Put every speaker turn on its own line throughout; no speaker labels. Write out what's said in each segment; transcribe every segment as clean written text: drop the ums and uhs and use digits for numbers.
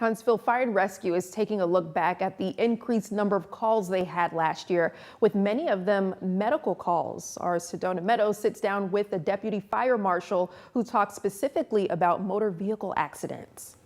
Huntsville Fire Rescue is taking a look back at the increased number of calls they had last year, with many of them medical calls. Our Sedona Meadows sits down with the deputy fire marshal who talks specifically about motor vehicle accidents.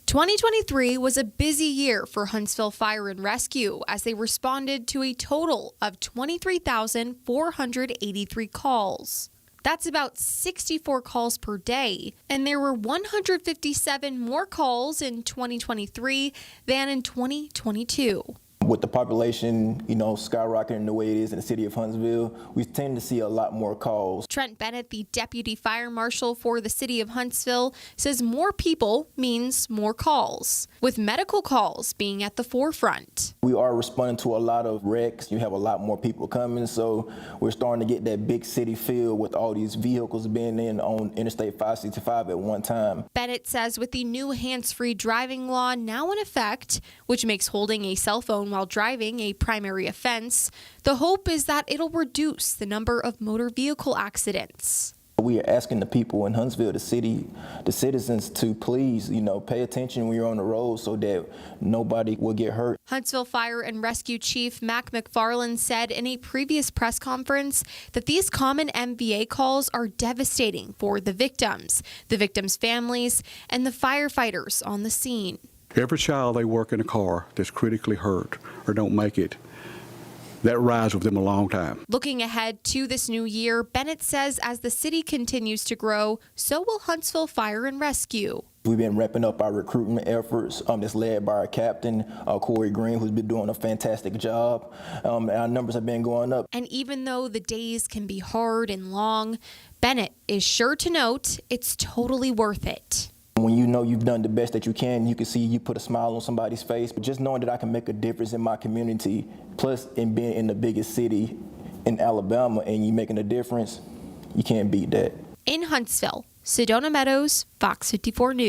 2023 was a busy year for Huntsville Fire and Rescue as they responded to a total of 23,483 calls. That's about 64 calls per day, and there were 157 more calls in 2023 than in 2022.
With the population, skyrocketing the way it is in the city of Huntsville, we tend to see a lot more calls.
Trent Bennett, the deputy fire marshal for the city of Huntsville, says more people means more calls, with medical calls being at the forefront.
We are responding to a lot of wrecks. You have a lot more people coming, so we're starting to get that big city feel with all these vehicles being in on Interstate 565 at one time.
Bennett says with the new hands-free driving law now in effect, which makes holding a cell phone while driving a primary offense, the hope is that it'll reduce the number of motor vehicle accidents.
We are asking the people in Huntsville, the city, the citizens to please, pay attention when you're on the road so that nobody will get hurt.
Huntsville Fire and Rescue Chief Mac McFarland said in a previous press conference that these common MVA calls are devastating for the victims' families, and the firefighters on the scene.
Every child they work in a car that's critically hurt or don't make it, that rides with them a long time. Looking ahead to this new year, Bennett says as the city continues to grow, so will Huntsville Fire and Rescue.
We've been ramping up our recruitment efforts that's led by our captain, Corey Green, who's been doing a fantastic job. Our numbers have been going up.
And even though the days can be hard and long, Bennett is sure to note it's totally worth it.
When you know you've done the best that you can see you put a smile on somebody's face. But just knowing that I can make a difference in my community, plus in being in the biggest city in Alabama and you making a difference, you can't beat that.
In Huntsville, Sedona Meadows, Fox 54 News.